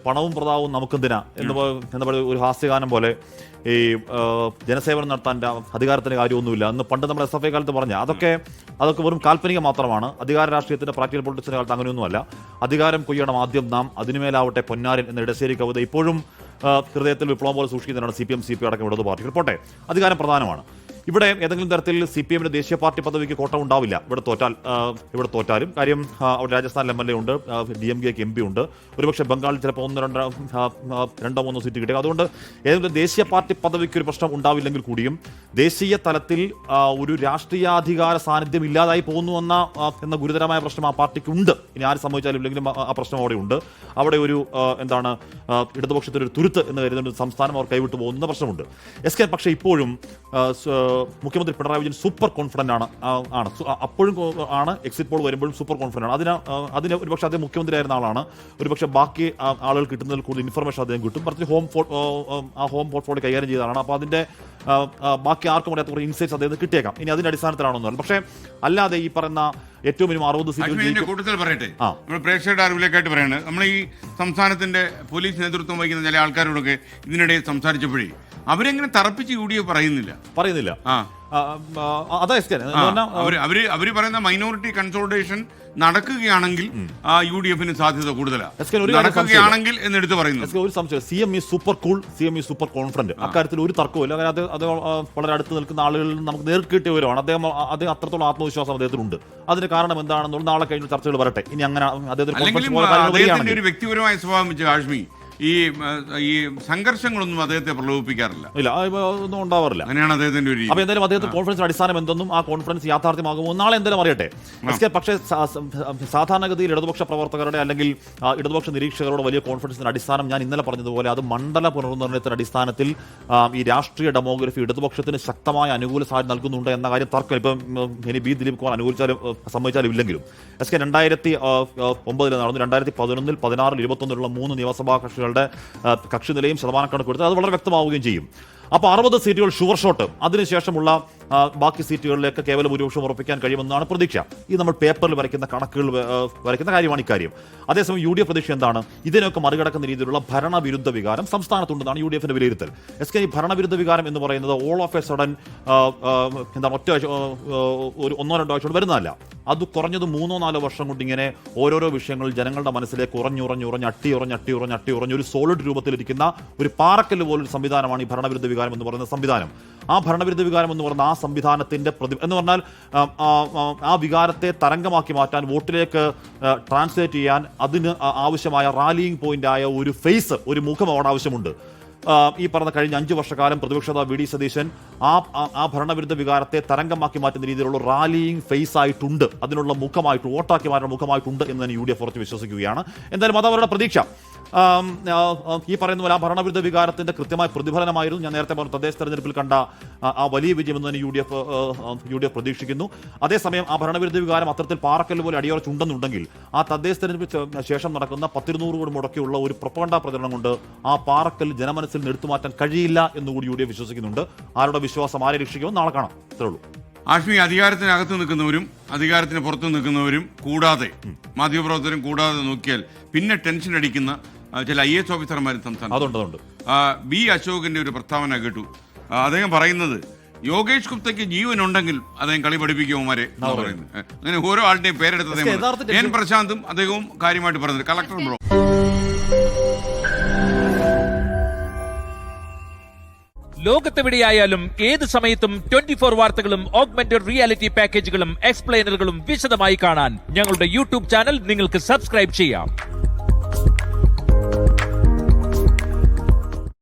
പണവും പ്രതാവും നമുക്കെന്തിനാ എന്ന് പറയുന്ന ഒരു ഹാസ്യഗാനം പോലെ ഈ ജനസേവനം നടത്താൻ അധികാരത്തിന്റെ കാര്യമൊന്നുമില്ല അന്ന് പണ്ട് നമ്മുടെ SFI കാലത്ത് പറഞ്ഞ അതൊക്കെ വെറും കാൽപ്പനിക മാത്രമാണ്. അധികാര രാഷ്ട്രീയത്തിന്റെ പ്രാക്ടിക്കൽ പൊളിറ്റിക്സിന്റെ കാലത്ത് അങ്ങനെയൊന്നുമല്ല. അധികാരം കൊയ്യണം ആദ്യം നാം, അതിനുമേലാവട്ടെ പൊന്നാരൻ എന്ന ഇടശ്ശേരി കവിത ഇപ്പോഴും ഹൃദയത്തിൽ വിപ്ലവം പോലെ സൂക്ഷിക്കുന്നതാണ് CPM CPI അടക്കം ഇടതു പാർട്ടികൾ. പോട്ടെ, അധികാരം പ്രധാനമാണ്. ഇവിടെ ഏതെങ്കിലും തരത്തിൽ CPM-ന്റെ ദേശീയ പാർട്ടി പദവിക്ക് കോട്ടം ഉണ്ടാവില്ല ഇവിടെ തോറ്റാലും. കാര്യം അവിടെ രാജസ്ഥാനിൽ MLA ഉണ്ട്, DMK-ക്ക് MP ഉണ്ട്, ഒരുപക്ഷെ ബംഗാളിൽ ചിലപ്പോൾ 2-3 സീറ്റ് കിട്ടുക. അതുകൊണ്ട് ഏതെങ്കിലും ദേശീയ പാർട്ടി പദവിക്ക് ഒരു പ്രശ്നം ഉണ്ടാവില്ലെങ്കിൽ കൂടിയും ദേശീയ തലത്തിൽ ഒരു രാഷ്ട്രീയാധികാര സാന്നിധ്യം ഇല്ലാതായി പോകുന്നു എന്ന ഗുരുതരമായ പ്രശ്നം ആ പാർട്ടിക്ക് ഉണ്ട്. ഇനി ആര് സംഭവിച്ചാലും ഇല്ലെങ്കിലും ആ പ്രശ്നം അവിടെ ഉണ്ട്. അവിടെ ഒരു ഇടതുപക്ഷത്തിൽ ഒരു തുരുത്ത് എന്ന് കരുതുന്ന സംസ്ഥാനം അവർ കൈവിട്ടു പോകുന്ന പ്രശ്നമുണ്ട്. പക്ഷേ ഇപ്പോഴും മുഖ്യമന്ത്രി പിണറായി വിജയൻ സൂപ്പർ കോൺഫിഡന്റ് ആണ്. അപ്പോഴും ആണ്, എക്സിറ്റ് പോൾ വരുമ്പോഴും സൂപ്പർ കോൺഫിഡന്റ് ആണ്. അതിന് ഒരുപക്ഷെ അദ്ദേഹം മുഖ്യമന്ത്രി ആയിരുന്ന ആളാണ്. ഒരുപക്ഷെ ബാക്കി ആളുകൾ കിട്ടുന്നതിൽ കൂടുതൽ ഇൻഫർമേഷൻ അദ്ദേഹം കിട്ടും. പ്രത്യേകിച്ച് ഹോം പോർട്ട്ഫോളിയോ കൈകാര്യം ചെയ്തതാണ്. അപ്പോൾ അതിന്റെ ബാക്കി ആർക്കും അറിയാത്ത കുറേ ഇൻസൈറ്റ്സ് അദ്ദേഹത്തിന് കിട്ടിയേക്കാം. ഇനി അതിന്റെ അടിസ്ഥാനത്തിലാണോ? പക്ഷേ അല്ലാതെ ഈ പറയുന്ന ഏറ്റവും മിനിമം 60 സീറ്റുകൾ കൂട്ടത്തിൽ പറയട്ടെ, നമ്മൾ പ്രേക്ഷകരുടെ അറിവിലേക്കായിട്ട് പറയുന്നത്, നമ്മൾ ഈ സംസ്ഥാനത്തിന്റെ പോലീസ് നേതൃത്വം വഹിക്കുന്ന ചില ആൾക്കാരോടൊക്കെ ഇതിനിടയിൽ സംസാരിച്ചപ്പോഴേ അവരെങ്ങനെ തറപ്പിച്ച് UDF പറയുന്നില്ല. അവര് പറയുന്ന മൈനോറിറ്റി കൺസോളിഡേഷൻ നടക്കുകയാണെങ്കിൽ UDF-ന് സാധ്യത കൂടുതലാണ്, നടക്കുകയാണെങ്കിൽ എന്നെടുത്ത് പറയുന്നു. ഒരു സംശയം, CM is super cool, CM is super confident. അക്കാര്യത്തിൽ ഒരു തർക്കവും ഇല്ല. അത് വളരെ അടുത്ത് നിൽക്കുന്ന ആളുകളിൽ നമുക്ക് നേരിട്ട് കിട്ടിയ വിവരമാണ്. അദ്ദേഹം അത്രത്തോളം ആത്മവിശ്വാസം അദ്ദേഹത്തിനുണ്ട്. അതിന് കാരണം എന്താണെന്നുള്ള നാളെ കഴിഞ്ഞ ചർച്ചകൾ വരട്ടെ. ഇനി അങ്ങനെ അദ്ദേഹത്തിന്റെ ഒരു വ്യക്തിപരമായ സ്വഭാവം വെച്ച് കാശ്മീർ ഈ സംഘർഷങ്ങളൊന്നും അദ്ദേഹത്തെ പ്രലോഭിപ്പിക്കാറില്ല. ഒന്നും ഉണ്ടാവാറില്ല. അങ്ങനെയാണ് അദ്ദേഹത്തിന്റെ ഒരു. അപ്പൊ എന്തായാലും അദ്ദേഹത്തിന്റെ കോൺഫിഡൻസ് അടിസ്ഥാനം എന്തെന്നും ആ കോൺഫിഡൻസ് യാഥാർത്ഥ്യമാകുമോ നാളെ എന്തായാലും അറിയട്ടെ. പക്ഷേ സാധാരണഗതിയിൽ ഇടതുപക്ഷ പ്രവർത്തകരുടെ അല്ലെങ്കിൽ ഇടതുപക്ഷ നിരീക്ഷകരുടെ വലിയ കോൺഫിഡൻസിന്റെ അടിസ്ഥാനം ഞാൻ ഇന്നലെ പറഞ്ഞതുപോലെ അത് മണ്ഡല പുനർനിർണയത്തിന്റെ അടിസ്ഥാനത്തിൽ ഈ രാഷ്ട്രീയ ഡെമോഗ്രഫി ഇടതുപക്ഷത്തിന് ശക്തമായ അനുകൂല സാധ്യത നൽകുന്നുണ്ട് എന്ന കാര്യം തർക്കം. ഇപ്പം ഇനി B. ദിലീപ് കുമാർ അനുകൂലിച്ചാലും സമ്മതിച്ചാലും ഇല്ലെങ്കിലും 2009 നടന്നു, 2011, 2016, 2021 3 നിയമസഭാ കക്ഷികൾ കക്ഷി നിലയും ശതമാനക്കണക്ക് കൊടുത്ത് അത് വളരെ വ്യക്തമാവുകയും ചെയ്യും. അപ്പോൾ 60 സീറ്റുകൾ ഷുവർ ഷോട്ട്, അതിനുശേഷമുള്ള ബാക്കി സീറ്റുകളിലേക്ക് കേവല ഭൂരിപക്ഷം ഉറപ്പിക്കാൻ കഴിയുമെന്നാണ് പ്രതീക്ഷ. ഇത് നമ്മൾ പേപ്പറിൽ വരയ്ക്കുന്ന കണക്കുകൾ വരയ്ക്കുന്ന കാര്യമാണ് ഇക്കാര്യം. അതേസമയം UDF പ്രതീക്ഷ എന്താണ്? ഇതിനൊക്കെ മറികടക്കുന്ന രീതിയിലുള്ള ഭരണവിരുദ്ധ വികാരം സംസ്ഥാനത്തുണ്ടെന്നാണ് UDF-ന്റെ വിലയിരുത്തൽ. ഈ ഭരണവിരുദ്ധ വികാരം എന്ന് പറയുന്നത് ഓൾ ഓഫ് എ സഡൻ ഒരു 1-2 ആഴ്ച കൊണ്ട് വരുന്നതല്ല. അത് കുറഞ്ഞത് 3-4 വർഷം കൊണ്ട് ഇങ്ങനെ ഓരോരോ വിഷയങ്ങൾ ജനങ്ങളുടെ മനസ്സിലേക്ക് ഉറഞ്ഞ് അട്ടി ഒരു സോളിഡ് രൂപത്തിലിരിക്കുന്ന ഒരു പാറക്കല്ല് പോലൊരു സംവിധാനമാണ് ഈ ഭരണവിരുദ്ധ വികാരം എന്ന് പറയുന്ന സംവിധാനം. ആ ഭരണവിരുദ്ധ വികാരം എന്ന് പറയുന്ന ആ സംവിധാനത്തിന്റെ എന്ന് പറഞ്ഞാൽ ആ വികാരത്തെ തരംഗമാക്കി മാറ്റാൻ, വോട്ടിലേക്ക് ട്രാൻസ്ലേറ്റ് ചെയ്യാൻ അതിന് ആവശ്യമായ റാലിയിങ് പോയിന്റായ ഒരു ഫേസ്, ഒരു മുഖം അവിടെ ആവശ്യമുണ്ട്. ഈ പറഞ്ഞ കഴിഞ്ഞ 5 വർഷക്കാലം പ്രതിപക്ഷ VD സതീശൻ ആ ഭരണവിരുദ്ധ വികാരത്തെ തരംഗമാക്കി മാറ്റുന്ന രീതിയിലുള്ള റാലിയിങ് ഫേസ് ആയിട്ടുണ്ട്, അതിനുള്ള മുഖമായിട്ട് വോട്ടാക്കി മാറ്റുന്ന മുഖമായിട്ടുണ്ട് എന്ന് തന്നെ UDF ഉറച്ച് വിശ്വസിക്കുകയാണ്. എന്തായാലും അത് അവരുടെ പ്രതീക്ഷ. ഈ പറയുന്ന പോലെ ആ ഭരണവിരുദ്ധ വികാരത്തിന്റെ കൃത്യമായ പ്രതിഫലനമായിരുന്നു ഞാൻ നേരത്തെ പറഞ്ഞ തദ്ദേശ തെരഞ്ഞെടുപ്പിൽ കണ്ട ആ വലിയ വിജയമെന്ന് തന്നെ UDF പ്രതീക്ഷിക്കുന്നു. അതേസമയം ആ ഭരണവിരുദ്ധ വികാരം അത്തരത്തിൽ പാറക്കല്ല് പോലെ അടിയുറച്ചുണ്ടെന്നുണ്ടെങ്കിൽ ആ തദ്ദേശ തെരഞ്ഞെടുപ്പിന് ശേഷം നടക്കുന്ന 10-200 കോടി മുടക്കിയുള്ള ഒരു പ്രൊപ്പഗണ്ട പ്രചരണം കൊണ്ട് ആ പാറക്കല്ല് ജനമനസ്സിൽ നിന്ന് എടുത്തു മാറ്റാൻ കഴിയില്ല എന്നുകൂടി UDF വിശ്വസിക്കുന്നുണ്ട്. ആരുടെ വിശ്വാസം ആരെ രക്ഷിക്കുമോ നാളെ കാണാം. അത്രേ ഉള്ളൂ. ആശ്മി, അധികാരത്തിനകത്ത് നിൽക്കുന്നവരും അധികാരത്തിന് പുറത്ത് നിൽക്കുന്നവരും കൂടാതെ മാധ്യമപ്രവർത്തകരും കൂടാതെ നോക്കിയാൽ പിന്നെ ടെൻഷൻ അടിക്കുന്ന ചില IAS ഓഫീസർമാരും സംസ്ഥാനം. B. അശോകിന്റെ ഒരു പ്രസ്താവന കേട്ടു. അദ്ദേഹം പറയുന്നത് യോഗേഷ് ഗുപ്തയ്ക്ക് ജീവനുണ്ടെങ്കിൽ അദ്ദേഹം കളി പഠിപ്പിക്കുമാരെ പറയുന്നത്. അങ്ങനെ ഓരോ ആളുടെയും പേരെടുത്ത് N. പ്രശാന്തും അദ്ദേഹവും കാര്യമായിട്ട് പറഞ്ഞത്. കളക്ടർ ബ്രോ, ലോകത്തെവിടെയായാലും ഏത് സമയത്തും 24 വാർത്തകളും ഓഗ്മെന്റഡ് റിയാലിറ്റി പാക്കേജുകളും എക്സ്പ്ലെയിനറുകളും വിശദമായി കാണാൻ ഞങ്ങളുടെ YouTube ചാനൽ നിങ്ങൾക്ക് സബ്സ്ക്രൈബ് ചെയ്യാം.